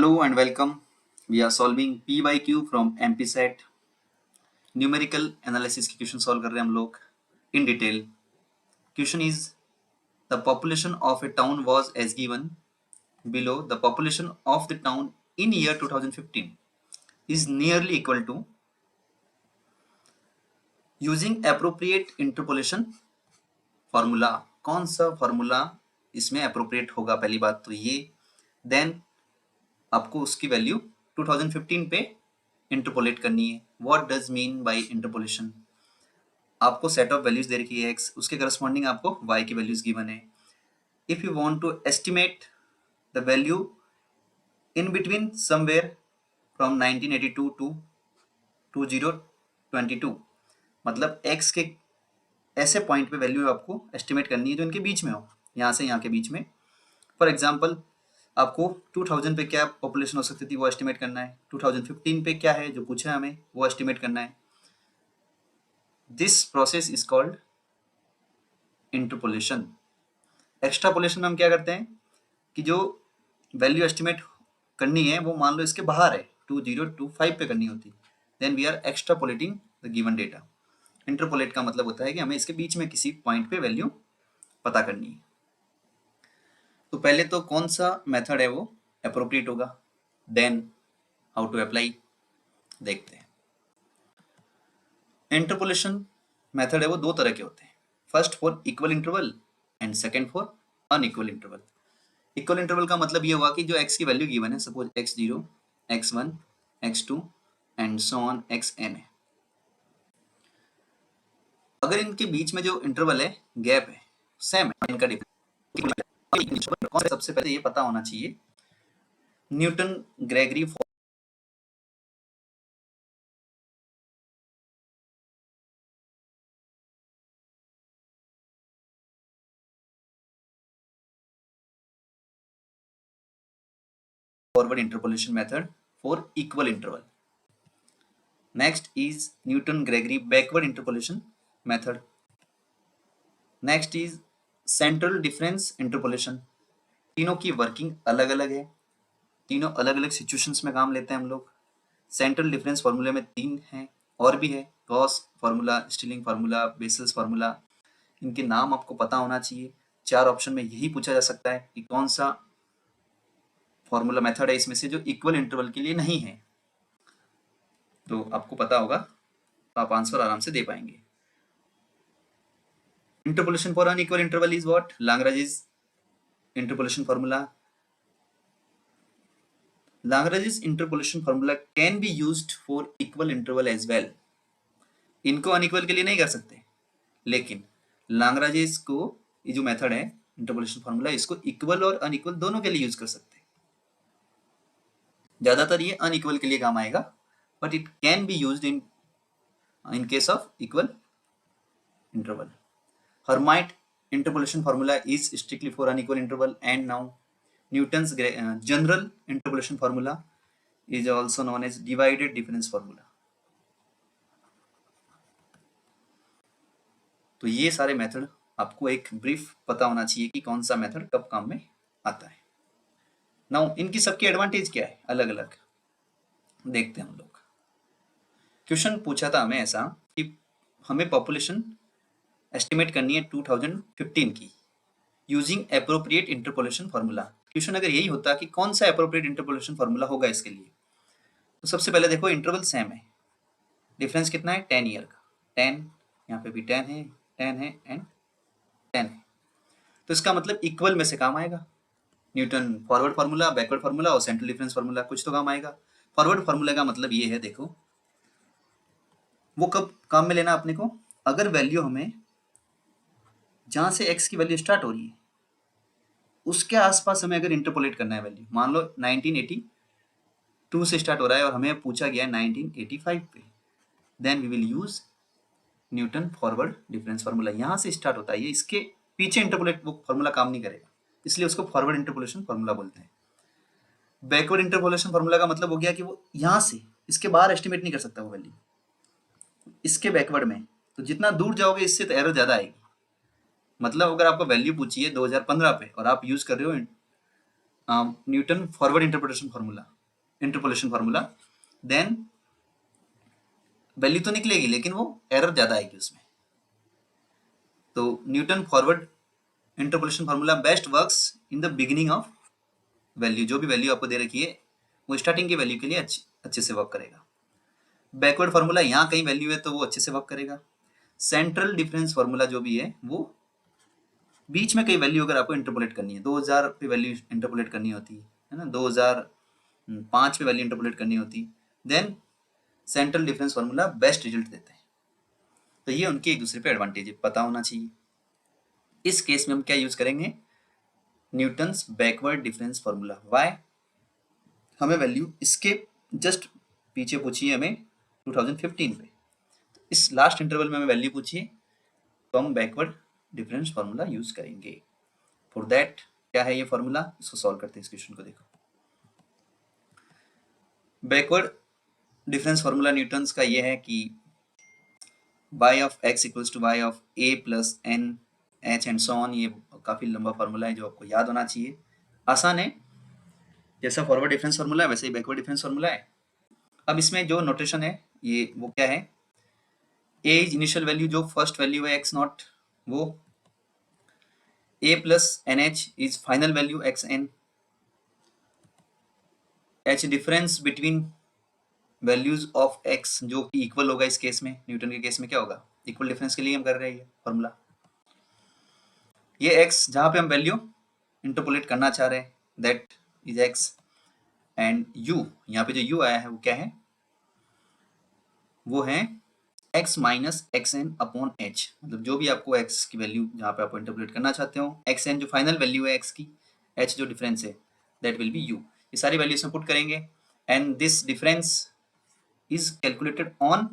Hello and welcome. We are solving P by Q from MPSET. Numerical analysis की question solve कर रहे हैं हम लोग in detail. Question is the population of a town was as given below. The population of the town in year 2015 is nearly equal to using appropriate interpolation formula. कौन सा formula इसमें appropriate होगा? पहली बात तो ये. देन आपको उसकी वैल्यू 2015 पे इंटरपोलेट करनी है. What does mean by interpolation? आपको सेट ऑफ वैल्यूज दे रखी है x, उसके करस्पॉन्डिंग आपको y की वैल्यूज गिवन है. If you want to estimate the value in between somewhere from 1982 to 2022, मतलब x के ऐसे पॉइंट पे वैल्यू आपको एस्टिमेट करनी है जो इनके बीच में हो, यहाँ से यहाँ के बीच में. फॉर एग्जाम्पल आपको 2000 पे क्या पॉपुलेशन हो सकती थी वो एस्टिमेट करना है. 2015 पे क्या है जो पूछा है हमें वो एस्टिमेट करना है. This process is called interpolation. Extrapolation में हम क्या करते हैं कि जो वैल्यू एस्टिमेट करनी है वो मान लो इसके बाहर है, 2025 पे करनी होती, then we are extrapolating the given data. Interpolate का मतलब होता है कि हमें इसके बीच में किसी पॉइंट पे वैल्यू पता करनी है. तो पहले तो कौन सा मेथड है वो अप्रोप्रिएट होगा, देन हाउ टू अप्लाई देखते हैं. इंटरपोलेशन मेथड है वो दो तरह के होते हैं. First for equal interval and second for unequal interval. Equal interval का मतलब ये हुआ कि जो x की वैल्यू गिवन है, suppose x0, x1, x2 and so on xn है, अगर इनके बीच में जो इंटरवल है, गैप है, सेम है, इनका डिफरेंस. सबसे पहले ये पता होना चाहिए Newton Gregory forward interpolation method for equal interval. Next is Newton-Gregory backward interpolation method. Next is central difference interpolation. तीनों की वर्किंग अलग अलग है, तीनों अलग अलग सिचुएशंस में काम लेते हैं हम लोग. सेंट्रल डिफरेंस फार्मूले में 3 हैं, और भी है, Gauss formula, Stilling formula, vessels formula. इनके नाम आपको पता होना चाहिए. 4 ऑप्शन में यही पूछा जा सकता है कि कौन सा फॉर्मूला मेथड है इसमें से जो इक्वल इंटरवल के लिए नहीं है. तो आपको पता होगा तो आप आंसर आराम से दे पाएंगे. Interpolation for unequal interval is what? Lagrange's interpolation formula. Lagrange's interpolation formula can be used for equal interval as well. इनको अनइक्वल के लिए नहीं कर सकते, लेकिन Lagrange's को ये जो मेथड है इंटरपोलेशन फार्मूला, इसको इक्वल और अनइक्वल दोनों के लिए यूज कर सकते हैं. ज्यादातर ये अनइक्वल के लिए काम आएगा, but it can be used in case of equal interval. Hermite interpolation formula is strictly for unequal interval, and now Newton's general interpolation formula is also known as divided difference formula. तो ये सारे method आपको एक brief पता होना चाहिए कि कौन सा मेथड कब काम में आता है. नाउ इनकी सबकी एडवांटेज क्या है, अलग अलग देखते हैं हम लोग. क्वेश्चन पूछा था हमें ऐसा कि हमें पॉपुलेशन एस्टिमेट करनी है 2015 की using appropriate interpolation formula. Question अगर यही होता कि कौन सा एप्रोप्रिएट इंटरपोलेशन फार्मूला होगा इसके लिए, तो सबसे पहले देखो इंटरवल सेम है, डिफरेंस कितना है, 10 ईयर का. 10 यहाँ पे भी 10 है, 10 है एंड 10 है, तो इसका मतलब इक्वल में से काम आएगा. Newton forward formula, backward formula और सेंट्रल डिफरेंस फार्मूला, कुछ तो काम आएगा. फॉरवर्ड फार्मूला का मतलब ये है, देखो वो कब काम में लेना अपने को, अगर वैल्यू हमें जहां से x की वैल्यू स्टार्ट हो रही है उसके आसपास हमें अगर इंटरपोलेट करना है वैल्यू, मान लो 1982 से स्टार्ट हो रहा है और हमें पूछा गया है 1985 पे, then we will use Newton forward difference formula. यहां से स्टार्ट होता है, ये इसके पीछे इंटरपोलेट वो फार्मूला काम नहीं करेगा, इसलिए उसको फॉरवर्ड इंटरपोलेशन फार्मूला बोलते हैं. बैकवर्ड इंटरपोलेशन फार्मूला का मतलब हो गया कि वो यहां से इसके बाहर एस्टिमेट नहीं कर सकता वो वैल्यू, इसके बैकवर्ड में. तो जितना दूर जाओगे इससे तो एरर ज्यादा आएगी. मतलब अगर आपको वैल्यू पूछी है 2015 पे और आप यूज कर रहे हो Newton forward interpretation formula, interpolation formula, then value तो निकलेगी लेकिन वो एरर ज्यादा आएगी उसमें। तो Newton forward interpolation formula best works in the beginning of value. जो भी वैल्यू आपको दे रखी है वो स्टार्टिंग की वैल्यू के लिए अच्छे से वर्क करेगा। बैकवर्ड फार्मूला यहाँ कहीं वैल्यू है तो वो अच्छे से वर्क करेगा। सेंट्रल डिफरेंस फार्मूला जो भी है वो बीच में कई वैल्यू अगर आपको इंटरपोलेट करनी है, 2000 पे वैल्यू इंटरपोलेट करनी होती है ना, 2005 पे वैल्यू इंटरपोलेट करनी होती, then central difference formula best result देते हैं। तो ये उनके एक दूसरे पे एडवांटेज पता होना चाहिए। इस केस में हम क्या यूज करेंगे, Newton's backward difference formula. Why, हमें वैल्यू इसके जस्ट पीछे पूछिए हमें 2015 पे, इस लास्ट इंटरवल में हमें वैल्यू पूछिए तो हम बैकवर्ड डिफरेंस फार्मूला यूज करेंगे। फॉर दैट क्या है ये फार्मूला, इसको सॉल्व करते हैं। इस क्वेश्चन को देखो, बैकवर्ड डिफरेंस फार्मूला न्यूटन्स का ये है कि y of x equals to y of a plus n h and so on. ये काफी लंबा फार्मूला है जो आपको याद होना चाहिए। आसान है, जैसा फॉरवर्ड डिफरेंस फार्मूला है वैसे ही बैकवर्ड डिफरेंस फार्मूला है। अब इसमें जो नोटेशन है ये वो क्या है, a इज इनिशियल वैल्यू, जो फर्स्ट वैल्यू है x नॉट वो, a plus N H is final value X N, h difference between values of x जो कि इक्वल होगा। इस केस में न्यूटन के केस में क्या होगा, इक्वल डिफरेंस के लिए हम कर रहे हैं ये फॉर्मूला। ये x जहां पे हम वैल्यू इंटरपोलेट करना चाह रहे हैं that is x, and u, यहाँ पे जो u आया है वो क्या है, वो है x minus X N upon H. मतलब जो भी आपको x की वैल्यू जहाँ पे आप इंटरपोलेट करना चाहते हो, एक्स एन जो फाइनल वैल्यू है x की, h जो डिफरेंस है दैट विल बी u। ये सारी वैल्यूज में पुट करेंगे and this difference is calculated on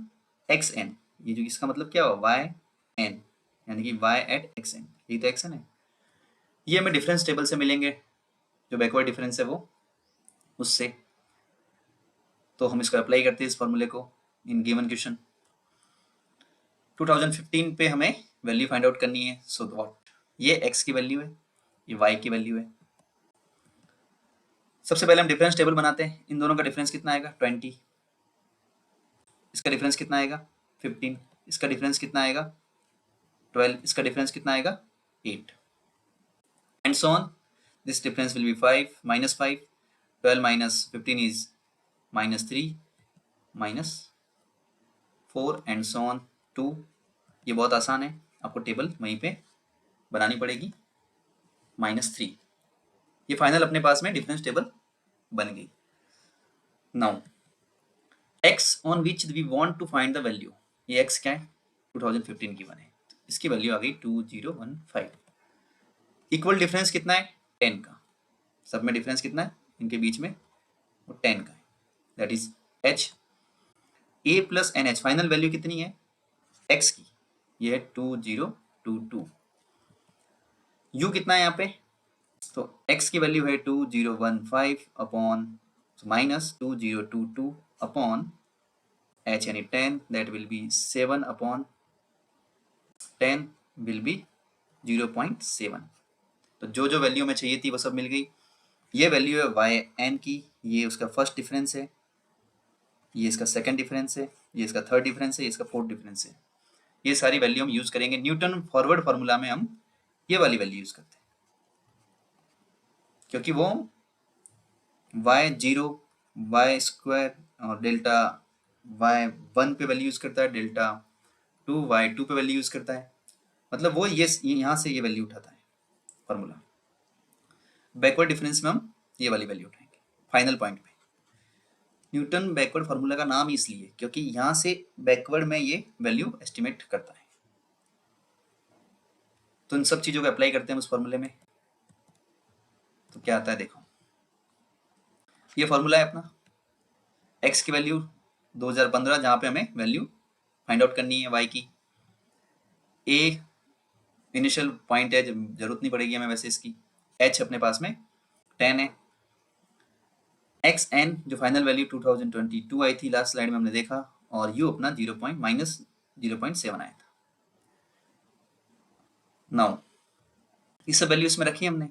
X N. ये जो इसका मतलब क्या हुआ, y n, यानी कि y एट एक्स एन, यही तो एक्स एन है। ये हमें डिफरेंस टेबल से मिलेंगे, जो बैकवर्ड डिफरेंस है वो उससे। तो हम इसको अप्लाई करते हैं इस फॉर्मूले को इन गिवन क्वेश्चन। 2015 पे हमें वैल्यू फाइंड आउट करनी है। सो व्हाट, ये x की वैल्यू है, ये y की वैल्यू है। सबसे पहले हम डिफरेंस टेबल बनाते हैं। इन दोनों का डिफरेंस कितना आएगा 20, इसका डिफरेंस कितना आएगा 15, इसका डिफरेंस कितना आएगा 12, इसका डिफरेंस कितना आएगा 8 and so on. This difference will be 5 minus 5, 12 minus 15 is minus 3 minus 4 and so on 2। ये बहुत आसान है, आपको टेबल वहीं पे बनानी पड़ेगी, -3। ये फाइनल अपने पास में डिफरेंस टेबल बन गई। Now x on which we want to find the value, ये x क्या है 2015 की वन है, इसकी वैल्यू आ गई 2015। इक्वल डिफरेंस कितना है 10 का, सब में डिफरेंस कितना है इनके बीच में, वो 10 का है, that is h। a plus N H final value कितनी है x की, ये है 2022। u कितना है यहाँ पे, तो x की वैल्यू है 2015 अपॉन माइनस 2022 अपॉन h यानी 10, that will B 7 upon 10 will be 0.7। तो जो जो वैल्यू हमें चाहिए थी वो सब मिल गई। ये वैल्यू है वाई एन की, ये उसका फर्स्ट डिफरेंस है, ये इसका सेकंड डिफरेंस है, ये इसका थर्ड डिफरेंस है, ये इसका फोर्थ डिफरेंस है। ये सारी वैल्यू हम यूज करेंगे। न्यूटन फॉरवर्ड फार्मूला में हम ये वाली वैल्यू यूज करते हैं, क्योंकि वो y0 y स्क्वायर और डेल्टा y1 पे वैल्यू यूज करता है, डेल्टा 2 y2 पे वैल्यू यूज करता है। मतलब वो ये यहाँ से ये वैल्यू उठाता है फार्मूला। बैकवर्ड डिफरेंस में हम ये वाली वैल्यू उठाएंगे फाइनल पॉइंट पे। न्यूटन बैकवर्ड फार्मूला का नाम इसलिए क्योंकि यहाँ से बैकवर्ड में ये वैल्यू एस्टिमेट करता है। तो इन सब चीजों को अप्लाई करते हैं उस फार्मूले में, तो क्या आता है देखो। ये फार्मूला है अपना, x की वैल्यू 2015 जहाँ पे हमें वैल्यू फाइंड आउट करनी है y की। a इनिशियल पॉइंट है, जरूरत नहीं पड़ेगी हमें वैसे इसकी। h अपने पास में 10 है। एक्स एन जो फाइनल वैल्यू 2022 आई थी लास्ट स्लाइड में हमने देखा, और u अपना 0.7 आया था। नाउ ये सब वैल्यू इसमें रखी हमने,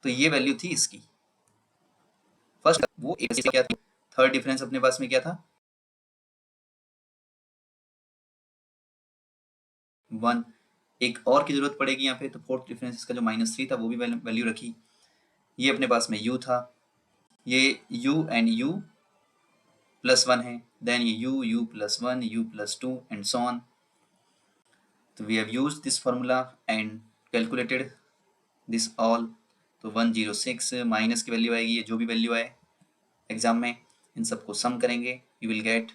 तो ये वैल्यू थी इसकी। फर्स्ट वो क्या थी थर्ड डिफरेंस अपने पास में क्या था, 1। एक और की जरूरत पड़ेगी यहाँ पे, तो फोर्थ डिफरेंस का जो -3 था वो भी वैल्यू रखी। ये अपने पास में u था, ये u एंड u +1 है, देन ये u +1 u +2 and so on. तो we have used this formula and calculated this all. तो 106 माइनस की वैल्यू आएगी, ये जो भी वैल्यू आए एग्जाम में इन सबको सम करेंगे, you will get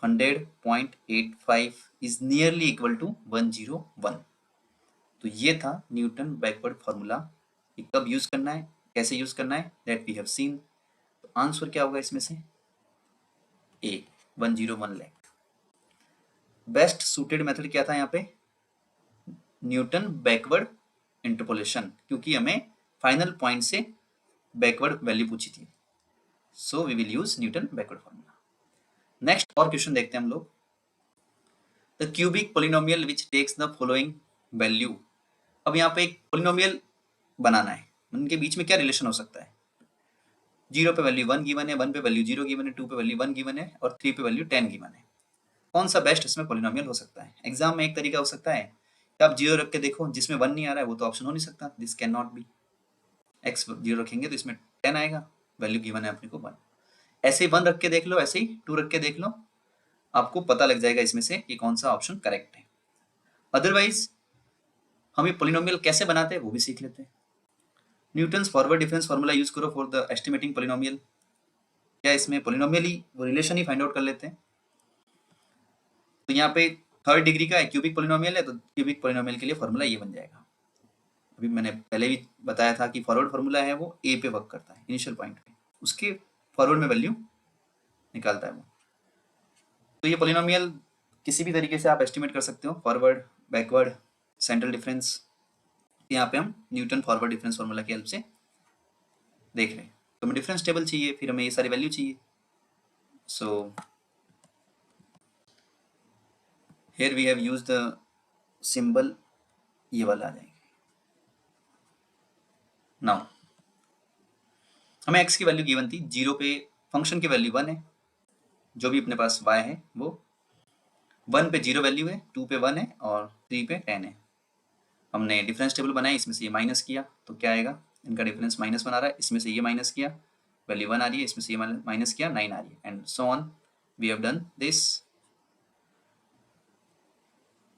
100.85 is nearly equal to 101। तो ये था न्यूटन बैकवर्ड फार्मूला। ये कब यूज करना है, कैसे यूज करना है, दैट वी हैव सीन। तो आंसर क्या होगा इसमें से, a 101 lakh. Best suited method क्या था यहाँ पे, न्यूटन बैकवर्ड इंटरपोलेशन, क्योंकि हमें फाइनल पॉइंट से बैकवर्ड वैल्यू पूछी थी। So we will use Newton backward formula. Next और क्वेश्चन देखते हैं हम लोग। The cubic polynomial which takes the following value. अब यहाँ पे एक पोलिनोमियल बनाना है, उनके बीच में क्या रिलेशन हो सकता है। 0 पे वैल्यू 1 गिवन है, 1 पे वैल्यू 0 गिवन है, 2 पे वैल्यू 1 गिवन है और 3 पे वैल्यू 10 गिवन है। कौन सा बेस्ट इसमें पोलिनोमियल हो सकता है। एग्जाम में एक तरीका हो सकता है कि आप 0 रख के देखो, जिसमें 1 नहीं आ रहा है वो तो ऑप्शन हो नहीं सकता, this can not be. x 0 रखेंगे तो इसमें 10 आएगा, वैल्यू गिवन है अपने को 1। ऐसे ही 1 रख के देख लो, ऐसे ही 2 रख के देख लो, आपको पता लग जाएगा इसमें से कि कौन सा ऑप्शन करेक्ट है। अदरवाइज हम ये पोलिनोमियल कैसे बनाते हैं वो भी सीख लेते हैं। Newton's forward difference formula use करो फॉर द एस्टिमेटिंग पोलिनोमियल। क्या इसमें पोलिनोमियल ही वो रिलेशन ही फाइंड आउट कर लेते हैं। तो यहाँ पे थर्ड डिग्री का क्यूबिक पोलिनोमियल है, तो क्यूबिक पोलिनोमियल के लिए फार्मूला ये बन जाएगा। अभी मैंने पहले भी बताया था कि फॉरवर्ड फार्मूला है वो ए पे वर्क करता है, इनिशियल पॉइंट पे, उसके फॉरवर्ड में वैल्यू निकालता है वो। तो ये पोलिनोमियल किसी भी तरीके से आप एस्टिमेट कर सकते हो, फॉरवर्ड, बैकवर्ड, सेंट्रल डिफरेंस। यहाँ पे हम न्यूटन फॉरवर्ड डिफरेंस फार्मूला की हेल्प से देख रहे हैं। तो हमें डिफरेंस टेबल चाहिए, फिर हमें ये सारी वैल्यू चाहिए। So here we have used the symbol, ये वाला आ जाएगा। नाउ हमें x की वैल्यू गिवन थी, 0 पे फंक्शन की वैल्यू 1 है, जो भी अपने पास y है वो 1 पे 0 वैल्यू है, 2 पे 1 है और 3 पे 10 है। हमने डिफरेंस टेबल बनाया, इसमें से ये माइनस किया तो क्या आएगा, इनका डिफरेंस माइनस बना रहा है, इसमें से ये माइनस किया, वैल्यू 1 आ रही है, इसमें से ये माइनस किया, 9 आ रही है, and so on we have done this.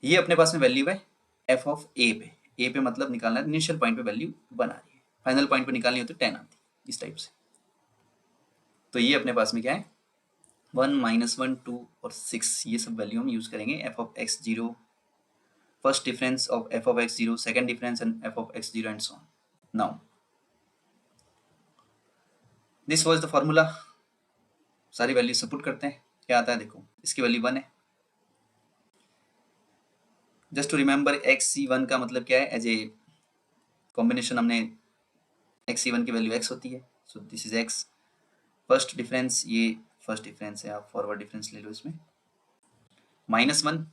ये अपने पास में वैल्यू है f ऑफ ए पे मतलब निकालना है, इनिशियल पॉइंट पे वैल्यू 1 आ रही है, फाइनल पॉइंट पे निकालनी होती है 10 आती है, इस टाइप से। तो ये अपने पास में क्या है, 1 -1 2 और 6, ये सब वैल्यू हम यूज करेंगे। f of x0, first difference of f of x0, second difference and f of x0 and so on. Now this was the formula. सारी वैल्यू सपोर्ट करते हैं, क्या आता है देखो, इसकी वैल्यू 1 है। जस्ट टू रिमेंबर xc1 का मतलब क्या है, एज ए कॉम्बिनेशन हमने xc1 की वैल्यू x होती है, so this is x। First difference, ये फर्स्ट डिफरेंस है, आप फॉरवर्ड डिफरेंस ले लो इसमें, -1,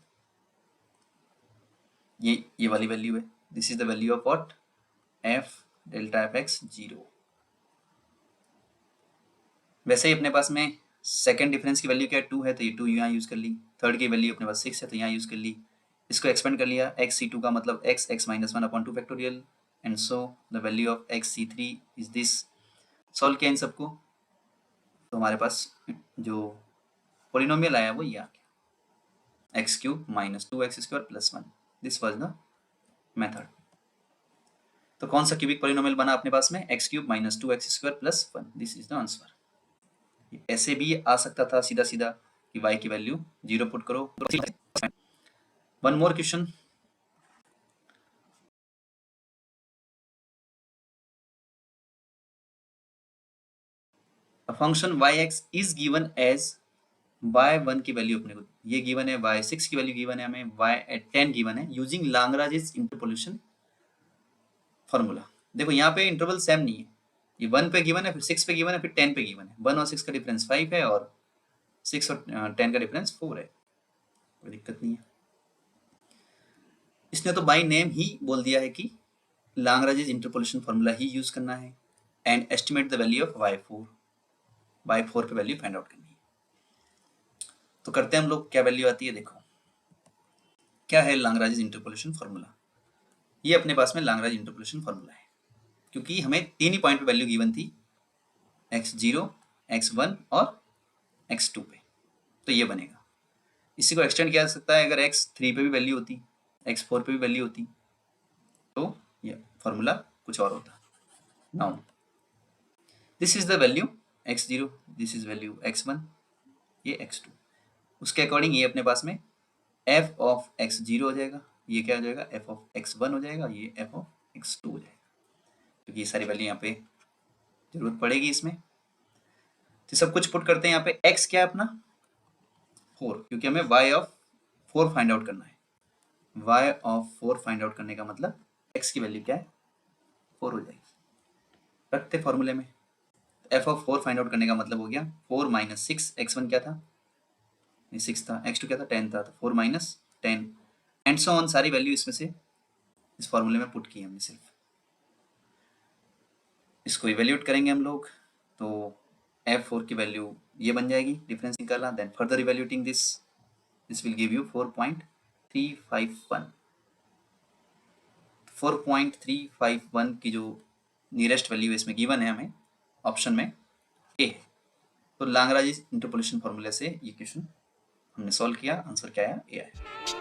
ये वाली वैल्यू है, this is the value of what, f delta F x 0। वैसे ही अपने पास में सेकंड डिफरेंस की वैल्यू क्या है, 2 है, तो ये 2 यहाँ यूज कर ली। थर्ड की वैल्यू अपने पास 6 है, तो यहाँ यूज कर ली। इसको एक्सपेंड कर लिया, xc2 का मतलब x -1/2 factorial, and so the value of xc3 is this. Solve किया इन सबको, तो हमारे पास जो पोलिनोमियल आया वो ये आ गया, x³ - 2x² + 1। This was the method. तो कौन सा क्यूबिक पोलिनोमियल बना अपने पास में, x³ - 2x² + 1। This is the answer. ऐसे भी आ सकता था सीधा सीधा कि y की वैल्यू 0 पुट करो। One more question, function yx is given as y1 की वैल्यू अपने को ये गिवन है, y6 की वैल्यू गिवन है, हमें y10 गिवन है, यूजिंग लाग्रांज इंटरपोलेशन फार्मूला। देखो यहाँ पे इंटरवल सेम नहीं है, ये 1 पे गिवन है, फिर 6 पे गिवन है, फिर 10 पे गिवन है। 1 और 6 का डिफरेंस 5 है और 6 और 10 का डिफरेंस 4 है, कोई दिक्कत नहीं है। इसने तो बाय नेम ही बोल दिया है कि लाग्रांज इंटरपोलेशन फार्मूला ही यूज करना है and estimate the value of y4। By 4 पे वैल्यू फाइंड आउट करनी है। तो करते हैं हम लोग, क्या वैल्यू आती है देखो। क्या है लैग्रांज इंटरपोलेशन फार्मूला? ये अपने पास में लैग्रांज इंटरपोलेशन फार्मूला है, क्योंकि हमें तीन ही पॉइंट पे वैल्यू गिवन थी, x0, x1 और x2 पे, तो ये बनेगा। इसी को एक्सटेंड किया जा सकता है, अगर x3 पे भी वैल्यू होती, x4 पे भी वैल्यू होती, तो ये फार्मूला कुछ और होता। Now this is the value x0, this is value x1, ये x2। उसके अकॉर्डिंग ये अपने पास में f ऑफ x0 हो जाएगा, ये क्या हो जाएगा, f ऑफ x1 हो जाएगा, ये f ऑफ x2 हो जाएगा, क्योंकि ये सारी वैल्यू यहाँ पे जरूरत पड़ेगी इसमें। तो सब कुछ पुट करते हैं यहाँ पे। x क्या है अपना 4, क्योंकि हमें y ऑफ 4 फाइंड आउट करना है। y ऑफ 4 फाइंड आउट करने का मतलब x की वैल्यू क्या है, 4 हो जाएगी। रखते फॉर्मूले में, f ऑफ 4 फाइंड आउट करने का मतलब हो गया 4 माइनस 6, x1 क्या था, ये 6 था, x2 क्या था, 10 था, तो 4 माइनस 10 एंड सो ऑन, सारी वैल्यू इसमें से इस फॉर्मूले में पुट की हमने। सिर्फ इसको इवेल्यूएट करेंगे हम लोग, तो f4 की वैल्यू ये बन जाएगी, डिफरेंस निकाला, then further evaluating this will give you 4.351। 4.351 की जो नियरेस्ट वैल्यू इसमें गिवन है हमें ऑप्शन में, ए है। तो लैग्रांज इंटरपोलेशन फार्मूले से ये क्वेश्चन हमने सॉल्व किया, आंसर क्या आया, ए आया।